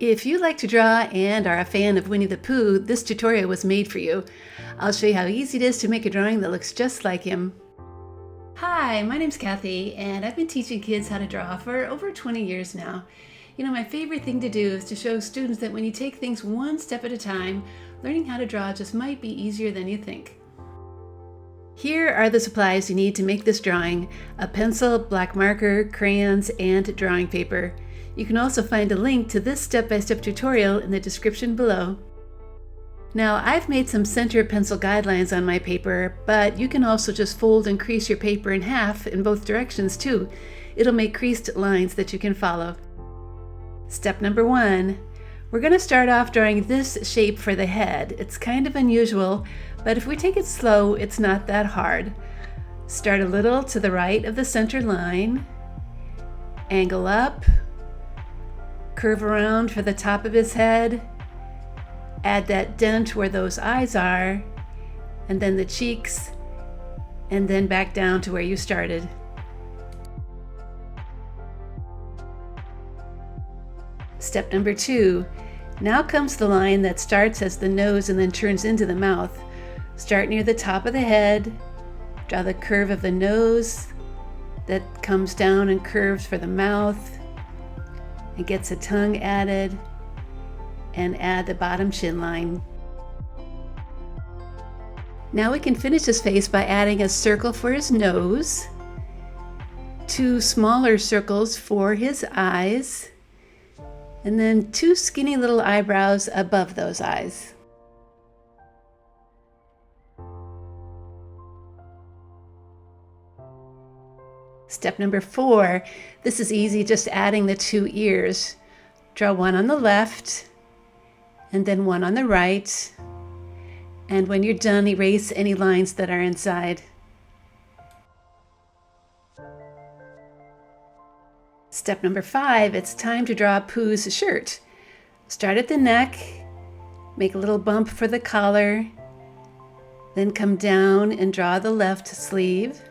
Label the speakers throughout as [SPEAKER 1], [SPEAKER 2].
[SPEAKER 1] If you like to draw and are a fan of Winnie the Pooh, this tutorial was made for you. I'll show you how easy it is to make a drawing that looks just like him. Hi, my name's Kathy, and I've been teaching kids how to draw for over 20 years now. You know, my favorite thing to do is to show students that when you take things one step at a time, learning how to draw just might be easier than you think. Here are the supplies you need to make this drawing: a pencil, black marker, crayons, and drawing paper. You can also find a link to this step-by-step tutorial in the description below. Now, I've made some center pencil guidelines on my paper, but you can also just fold and crease your paper in half in both directions too. It'll make creased lines that you can follow. Step number 1. We're going to start off drawing this shape for the head. It's kind of unusual, but if we take it slow, it's not that hard. Start a little to the right of the center line, angle up, curve around for the top of his head, add that dent where those eyes are, and then the cheeks, and then back down to where you started. Step number 2. Now comes the line that starts as the nose and then turns into the mouth. Start near the top of the head, draw the curve of the nose that comes down and curves for the mouth, and gets a tongue added, and add the bottom chin line. Now we can finish his face by adding a circle for his nose, 2 smaller circles for his eyes, and then 2 skinny little eyebrows above those eyes. Step number 4, this is easy, just adding the 2 ears. Draw one on the left and then one on the right. And when you're done, erase any lines that are inside. Step number 5, it's time to draw Pooh's shirt. Start at the neck, make a little bump for the collar, then come down and draw the left sleeve.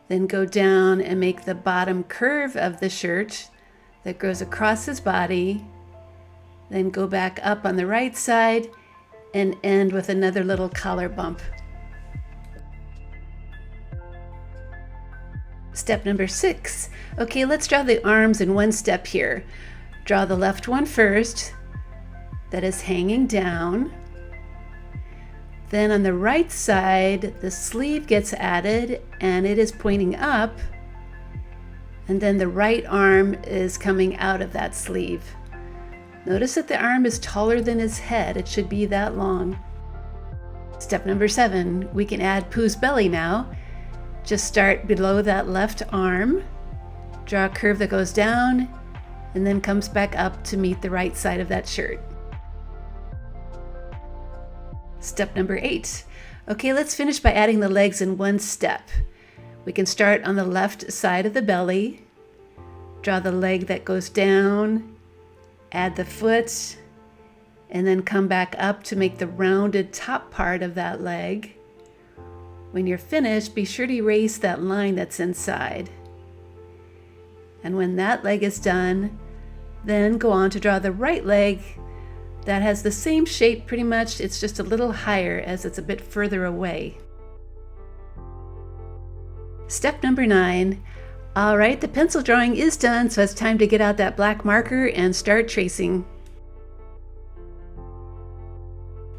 [SPEAKER 1] Then go down and make the bottom curve of the shirt that goes across his body. Then go back up on the right side and end with another little collar bump. Step number 6. Okay, let's draw the arms in one step here. Draw the left one first, that is hanging down. Then on the right side, the sleeve gets added and it is pointing up, and then the right arm is coming out of that sleeve. Notice that the arm is taller than his head. It should be that long. Step number 7, we can add Pooh's belly now. Just start below that left arm, draw a curve that goes down, and then comes back up to meet the right side of that shirt. Step number 8. Okay, let's finish by adding the legs in one step. We can start on the left side of the belly, draw the leg that goes down, add the foot, and then come back up to make the rounded top part of that leg. When you're finished, be sure to erase that line that's inside. And when that leg is done, then go on to draw the right leg that has the same shape pretty much. It's just a little higher as it's a bit further away. Step number 9. All right, the pencil drawing is done, so it's time to get out that black marker and start tracing.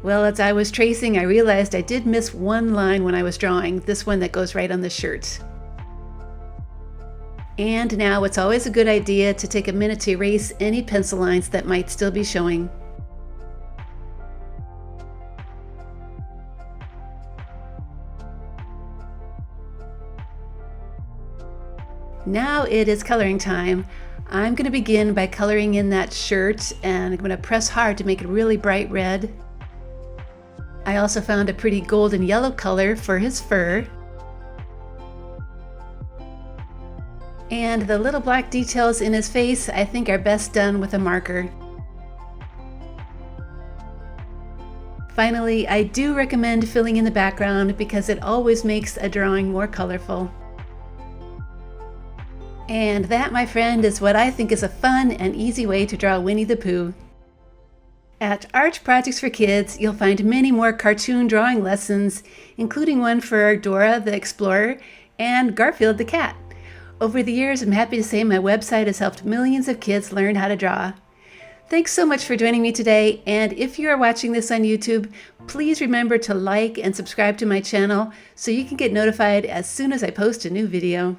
[SPEAKER 1] Well, as I was tracing, I realized I did miss one line when I was drawing, this one that goes right on the shirt. And now it's always a good idea to take a minute to erase any pencil lines that might still be showing. Now it is coloring time. I'm going to begin by coloring in that shirt, and I'm going to press hard to make it really bright red. I also found a pretty golden yellow color for his fur. And the little black details in his face I think are best done with a marker. Finally, I do recommend filling in the background because it always makes a drawing more colorful. And that, my friend, is what I think is a fun and easy way to draw Winnie the Pooh. At Art Projects for Kids, you'll find many more cartoon drawing lessons, including one for Dora the Explorer and Garfield the Cat. Over the years, I'm happy to say my website has helped millions of kids learn how to draw. Thanks so much for joining me today, and if you are watching this on YouTube, please remember to like and subscribe to my channel so you can get notified as soon as I post a new video.